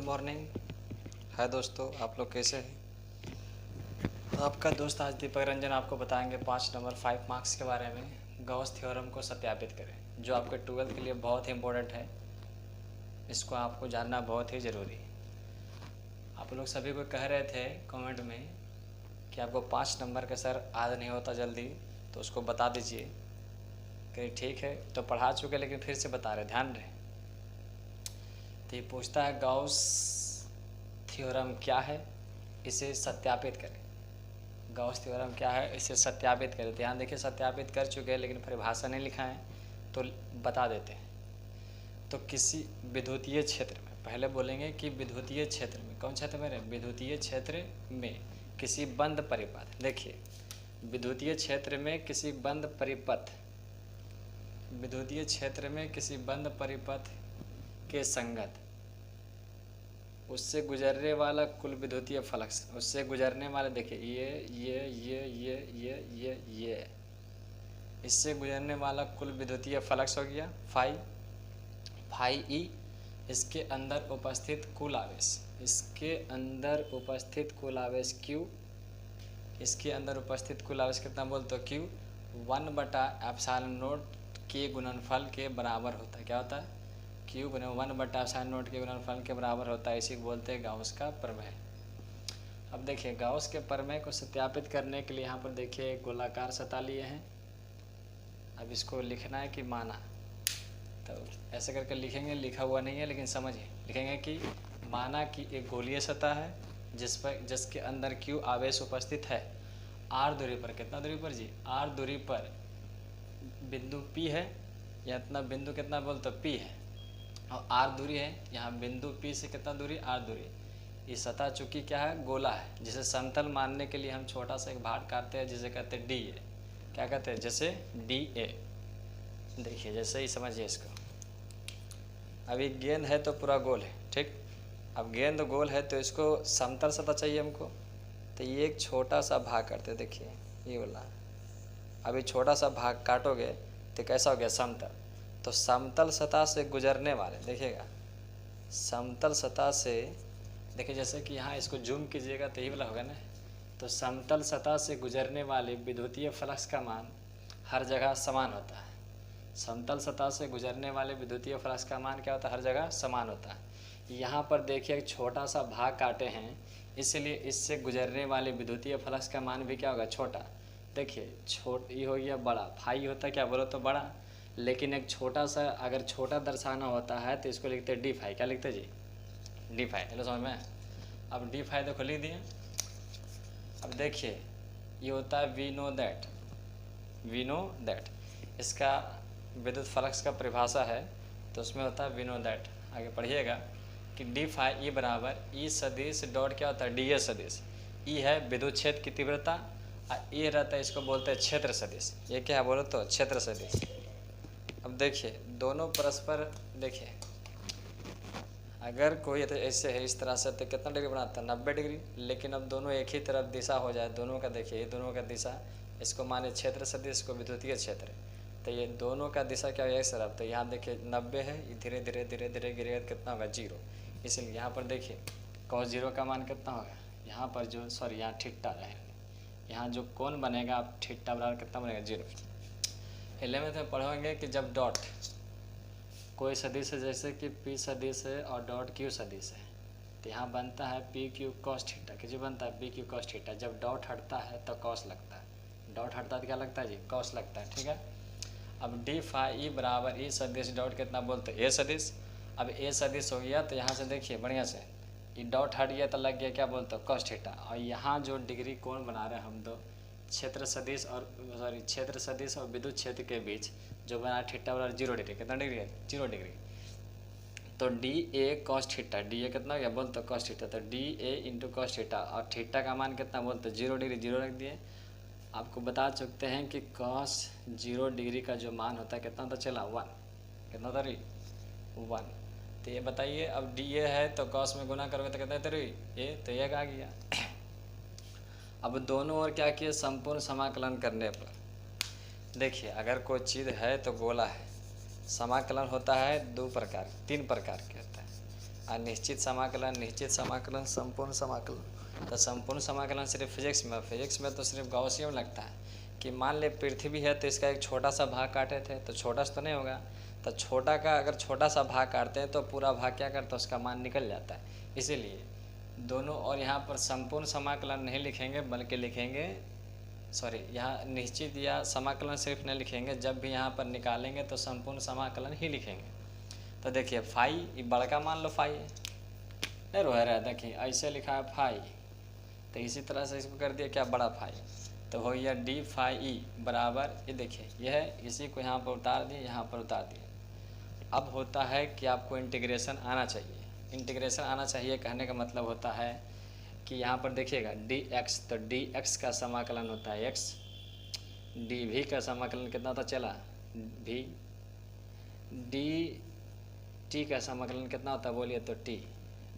Morning. हाय दोस्तों, आप लोग कैसे हैं? तो आपका दोस्त आज दीपक रंजन आपको बताएंगे 5 नंबर 5 मार्क्स के बारे में। गॉस थ्योरम को सत्यापित करें, जो आपके 12th के लिए बहुत ही इम्पोर्टेंट है। इसको आपको जानना बहुत ही ज़रूरी है। आप लोग सभी को कह रहे थे कमेंट में कि आपको 5 नंबर का सर आज नहीं होता जल्दी, तो उसको बता दीजिए। कहीं ठीक है, तो पढ़ा चुके लेकिन फिर से बता रहे, ध्यान रहे। तो ये पूछता है गॉस थ्योरम क्या है, इसे सत्यापित करें। गॉस थ्योरम क्या है, इसे सत्यापित करें। ध्यान देखिए, सत्यापित कर चुके हैं लेकिन परिभाषा नहीं लिखा है, तो बता देते हैं। तो किसी विद्युतीय क्षेत्र में, पहले बोलेंगे कि विद्युतीय क्षेत्र में, कौन क्षेत्र में रहे, विद्युतीय क्षेत्र में किसी बंद परिपथ। देखिए, विद्युतीय क्षेत्र में किसी बंद परिपथ, विद्युतीय क्षेत्र में किसी बंद परिपथ के संगत उससे गुजरने वाला कुल विद्युतीय फ्लक्स, उससे गुजरने वाले, देखिए ये इससे गुजरने वाला कुल विद्युतीय फ्लक्स हो गया फाई ई। इसके अंदर उपस्थित कुल आवेश, इसके अंदर उपस्थित कुल आवेश क्यू, इसके अंदर उपस्थित कुल आवेश कितना बोलते हो, क्यू 1/ε0 के गुणनफल के बराबर होता है। क्या होता है, क्यू गुना 1/ε0 के गुणनफल के बराबर होता है। इसी को बोलते हैं गाउस का प्रमेय। अब देखिए, गाउस के प्रमेय को सत्यापित करने के लिए यहाँ पर देखिए एक गोलाकार सतह लिए हैं। अब इसको लिखना है कि माना, तो ऐसे करके लिखेंगे, लिखा हुआ नहीं है लेकिन समझिए, लिखेंगे कि माना कि एक गोलीय सतह है जिसके अंदर क्यू आवेश उपस्थित है आर दूरी पर। कितना दूरी पर जी, आर दूरी पर बिंदु पी है, या इतना बिंदु कितना बोलते पी है, और आर दूरी है। यहाँ बिंदु पी से कितना दूरी, आर दूरी। ये सतह चूंकि क्या है, गोला है, जिसे समतल मानने के लिए हम छोटा सा एक भाग काटते हैं जिसे कहते हैं डी ए। क्या कहते हैं, जैसे डी ए। देखिए जैसे ही समझिए इसको। अभी गेंद है तो पूरा गोल है, ठीक। अब गेंद गोल है तो इसको समतल सतह चाहिए हमको, तो ये एक छोटा सा भाग करते हैं। देखिए ये वाला, अभी छोटा सा भाग काटोगे तो कैसा हो गया, समतल। तो समतल सतह से गुजरने वाले, देखिएगा समतल सतह से, देखिए जैसे कि यहाँ इसको जूम कीजिएगा तो यही वाला होगा ना। तो समतल सतह से गुजरने वाले विद्युतीय फ्लक्स का मान हर जगह समान होता है। समतल सतह से गुजरने वाले विद्युतीय फ्लक्स का मान क्या होता है, हर जगह समान होता है। यहाँ पर देखिए एक छोटा सा भाग काटे हैं, इसलिए इससे गुजरने वाले विद्युतीय फ्लक्स का मान भी क्या होगा, छोटा। देखिए ये हो गया बड़ा, फाई होता है क्या बोलो तो बड़ा, लेकिन एक छोटा सा अगर छोटा दर्शाना होता है तो इसको लिखते हैं डी फाई। क्या लिखते हैं जी, डी फाई। चलो समझ में। अब डी फाई देखो लिख दिए। अब देखिए ये होता है वी नो दैट, इसका विद्युत फ्लक्स का परिभाषा है, तो उसमें होता है वी नो दैट। आगे पढ़िएगा कि डी फाई ई बराबर ई सदिश डॉट क्या होता है, डी ए सदिश। ई है विद्युत क्षेत्र की तीव्रता, और ये रहता है, इसको बोलते हैं क्षेत्र सदिश। ये क्या है बोलो तो, क्षेत्र सदिश। अब देखिए दोनों परस्पर, देखिए अगर कोई तो ऐसे है इस तरह से तो कितना डिग्री बनाता है, 90 डिग्री। लेकिन अब दोनों एक ही तरफ दिशा हो जाए, दोनों का देखिए, दोनों का दिशा, इसको माने क्षेत्र सदिश, को विद्युतीय क्षेत्र, तो ये दोनों का दिशा क्या है, इस तरफ। तो यहाँ देखिए 90 है, ये धीरे धीरे धीरे धीरे गिरेगा, कितना होगा, 0। इसलिए यहाँ पर देखिए cos 0 का मान कितना होगा, यहाँ पर जो यहाँ थीटा है, यहाँ जो कोण बनेगा, आप थीटा बराबर कितना बनेगा, 0। 11th में पढ़ेंगे कि जब डॉट कोई सदिश है, जैसे कि पी सदिश है और डॉट क्यू सदिश है, तो यहाँ बनता है पी क्यू कॉस थीटा। किसी बनता है पी क्यू कॉस थीटा। जब डॉट हटता है तो कॉस लगता है, डॉट हटता है तो क्या लगता है जी, कॉस लगता है, ठीक है। अब डी फाई ई बराबर ई सदिश डॉट कितना बोलते हैं, ए सदिश। अब ए सदिश हो गया तो यहाँ से देखिए बढ़िया से, ये डॉट हट गया तो लग गया क्या बोलते हो, कॉस थीटा। और यहाँ जो डिग्री कोण बना रहे हैं हम दो, क्षेत्र सदिश और विद्युत क्षेत्र के बीच जो बना थीटा बराबर 0 डिग्री। कितना डिग्री है, 0 डिग्री। तो D A cos theta, D A कितना हो गया बोलते कॉस थीटा, तो D A into cos theta, और थीटा का मान कितना बोलते 0 डिग्री, 0 रख दिए। आपको बता चुकते हैं कि कॉस 0 डिग्री का जो मान होता है कितना होता चला, 1। कितना होता रही, 1। तो ये बताइए, अब डी ए है तो कॉस में गुना करोगे तो कितना होता रही, ए, तो ये आ गया। अब दोनों ओर क्या किए, संपूर्ण समाकलन करने पर देखिए, अगर कोई चीज़ है तो गोला है, समाकलन होता है 2 प्रकार, 3 प्रकार के होता है। अनिश्चित समाकलन, निश्चित समाकलन, संपूर्ण समाकलन। तो संपूर्ण समाकलन सिर्फ फिजिक्स में तो सिर्फ गॉसियन लगता है कि मान ले पृथ्वी है तो इसका एक छोटा सा भाग काटे थे तो छोटा सा तो नहीं होगा, तो छोटा का अगर छोटा सा भाग काटते हैं तो पूरा भाग क्या करता है, उसका मान निकल जाता है। इसीलिए दोनों, और यहाँ पर संपूर्ण समाकलन नहीं लिखेंगे बल्कि लिखेंगे, सॉरी, यहाँ निश्चित या समाकलन सिर्फ नहीं लिखेंगे, जब भी यहाँ पर निकालेंगे तो संपूर्ण समाकलन ही लिखेंगे। तो देखिए फाई, ये बड़का मान लो फाई है, नहीं रोह रहा है, देखिए ऐसे लिखा है फाई, तो इसी तरह से इसको कर दिया क्या, बड़ा फाई, तो हो गया डी फाई ई बराबर, ये देखिए यह है, इसी को यहाँ पर उतार दिए, यहाँ पर उतार दिए। अब होता है कि आपको इंटीग्रेशन आना चाहिए। इंटीग्रेशन आना चाहिए कहने का मतलब होता है कि यहाँ पर देखिएगा डी एक्स, तो डी एक्स का समाकलन होता है एक्स, डी भी का समाकलन कितना होता चला भी, डी टी का समाकलन कितना होता है बोलिए तो टी,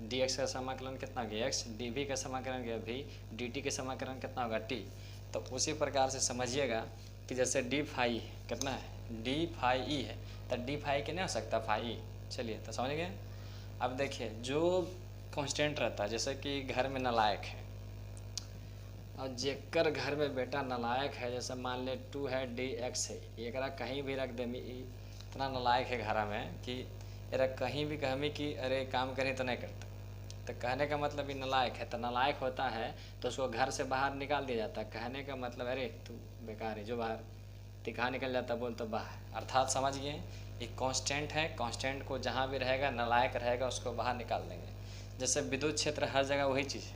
डी एक्स का समाकलन कितना होगा एक्स, डी भी का समाकलन क्या भी, डी टी का समाकलन कितना होगा टी। तो उसी प्रकार से समझिएगा कि जैसे डी फाई कितना है, डी फाई ई है, तो डी फाई के नहीं हो सकता फाई ई। चलिए तो समझ गए। अब देखिए जो कांस्टेंट रहता है, जैसे कि घर में नालायक है, और जेकर घर में बेटा नालायक है, जैसे मान ले 2 है, डी एक्स है, एक कहीं भी रख दे, इतना नालायक है घर में कि अरे कहीं भी कहमी कि अरे काम करें तो नहीं करता, तो कहने का मतलब ये नालायक है, तो नालायक होता है तो उसको घर से बाहर निकाल दिया जाता है। कहने का मतलब अरे तू बेकार है, जो बाहर दिखा निकल जाता बोल तो बाहर, अर्थात समझिए ये कांस्टेंट है, कांस्टेंट को जहाँ भी रहेगा नालायक रहेगा उसको बाहर निकाल देंगे। जैसे विद्युत क्षेत्र हर जगह वही चीज़ है,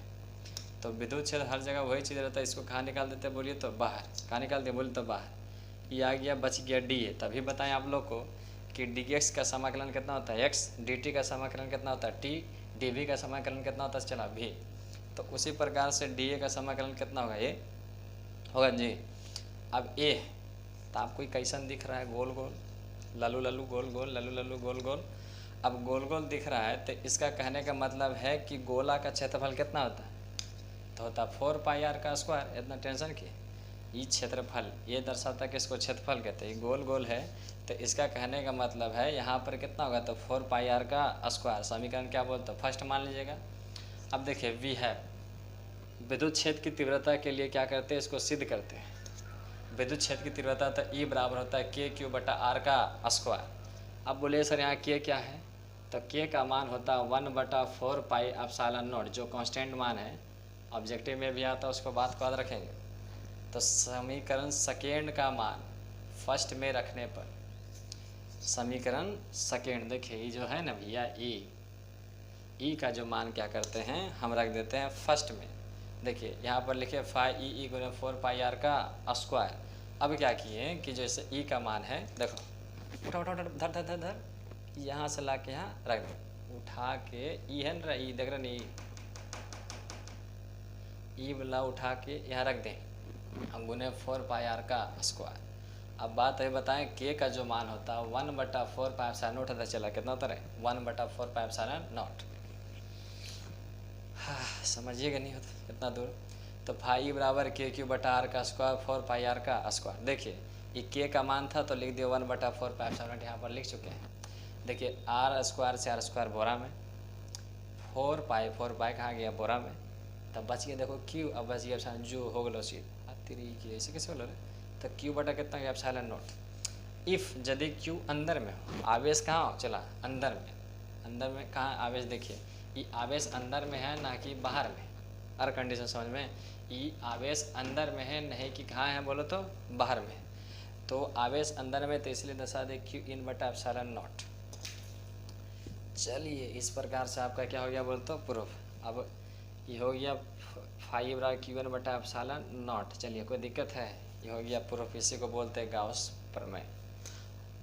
तो विद्युत क्षेत्र हर जगह वही चीज़ रहता है, इसको कहाँ निकाल देते बोलिए तो बाहर, कहाँ निकाल दिए बोलिए तो बाहर। ये आ गया, बच गया डी है। तभी बताएं आप लोग को कि डी एक्स का समाकलन कितना होता है एक्स, डी टी का समाकलन कितना होता है टी, डी वी का समाकलन कितना होता है चला भी। तो उसी प्रकार से डी ए का समाकलन कितना होगा ए होगा जी। अब ए तो आपको कैसन दिख रहा है, गोल गोल लल्लू लल्लू गोल गोल लल्लू लल्लू गोल गोल। अब गोल गोल दिख रहा है तो इसका कहने का मतलब है कि गोला का क्षेत्रफल कितना होता है, तो होता है 4 पाई आर का स्क्वायर। इतना टेंशन की, ये क्षेत्रफल ये दर्शाता है कि इसको क्षेत्रफल कहते हैं, गोल गोल है, तो इसका कहने का मतलब है यहाँ पर कितना होगा तो 4 पाई आर का स्क्वायर। समीकरण क्या बोलते हैं फर्स्ट मान लीजिएगा। अब देखिए वी है, विद्युत क्षेत्र की तीव्रता के लिए क्या करते हैं, इसको सिद्ध करते हैं। विद्युत क्षेत्र की तीव्रता तो ई बराबर होता है के क्यू बटा आर का स्क्वायर। अब बोलिए सर यहाँ के क्या है, तो के का मान होता है 1/4 पाई एप्सिलॉन नॉट, जो कांस्टेंट मान है, ऑब्जेक्टिव में भी आता है, उसको बात को याद रखेंगे। तो समीकरण सेकेंड का मान फर्स्ट में रखने पर, समीकरण सेकेंड देखिए ये जो है ना भैया ई का जो मान क्या करते हैं हम रख देते हैं फर्स्ट में। देखिए यहाँ पर लिखे 5 गुना 4 पाई आर का स्क्वायर। अब क्या किए कि जैसे ई का मान है, देखो उठा उठा उठा धर धर धर धर, यहाँ से ला के यहाँ रख दो, उठा के ई है ना, ई देख रहे नहीं, ई वाला उठा के यहाँ रख दें, हम गुने 4 पाई आर का स्क्वायर। अब बात है बताएं के का जो मान होता है 1/4 पाई एप्सिलॉन नॉट होता चला, कितना होता है 1/4 पाई एप्सिलॉन नॉट। हाँ समझिएगा नहीं होता इतना दूर। तो फाई बराबर के क्यू बटा आर का स्क्वायर 4 पाई आर का स्क्वायर। देखिए ये के का मान था तो लिख दिया 1/4 पाई एप्सिलॉन नॉट, यहाँ पर लिख चुके हैं। देखिए आर स्क्वायर से आर स्क्वायर बोरा में, 4 पाई कहाँ गया बोरा में, तब बच गया देखो क्यू। अब बच गया एप्सिलॉन जो हो गलो सीट तेरी की ऐसे कैसे बोलो रे, तो क्यू बटा कितना गया एप्सिलॉन नॉट। इफ़ यदि क्यू अंदर में हो, आवेश कहाँ हो चला अंदर में, अंदर में कहाँ आवेश, देखिए ये आवेश अंदर में है ना कि बाहर में, हर कंडीशन समझ में, ये आवेश अंदर में है नहीं कि कहाँ है बोलो तो बाहर में। तो आवेश अंदर में तो इसलिए दर्शा दे क्यू इन बटा एप्सिलॉन नॉट। चलिए इस प्रकार से आपका क्या हो गया बोल तो प्रूफ। अब ये हो गया 5 बराबर क्यू इन बटा एप्सिलॉन नॉट। चलिए कोई दिक्कत है, ये हो गया प्रूफ, इसी को बोलते हैं गाउस प्रमेय।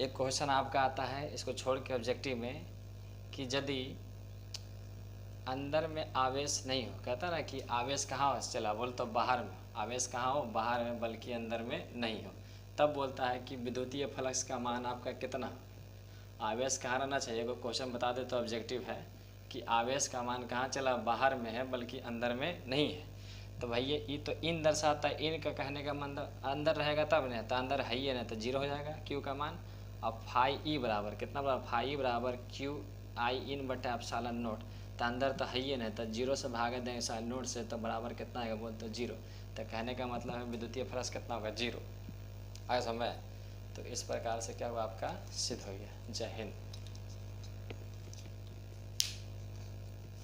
एक क्वेश्चन आपका आता है इसको छोड़ के ऑब्जेक्टिव में कि यदि अंदर में आवेश नहीं हो, कहता ना कि आवेश कहाँ हो चला बोल तो बाहर में, आवेश कहाँ हो बाहर में बल्कि अंदर में नहीं हो, तब बोलता है कि विद्युतीय फ्लक्स का मान आपका कितना, आवेश कहाँ रहना चाहिए। कोई क्वेश्चन बता दे तो ऑब्जेक्टिव है कि आवेश का मान कहाँ चला बाहर में है बल्कि अंदर में नहीं है। तो भैया ये तो इन दर्शाता है, इन का कहने का मतलब अंदर रहेगा तब नहीं, तो अंदर है ही है ना, तो जीरो हो जाएगा क्यू का मान। अब फाई ई बराबर कितना बराबर, फाई बराबर क्यू आई इन बटा एप्सिलॉन नोट, तो अंदर तो है ही नहीं, तो जीरो से भाग दें एप्सिलॉन नोट से, तो बराबर कितना आएगा बोल तो जीरो। तो कहने का मतलब है विद्युतीय फ्लक्स कितना होगा, जीरो। आगे समझ। तो इस प्रकार से क्या हुआ आपका सिद्ध हो गया। जय हिंद।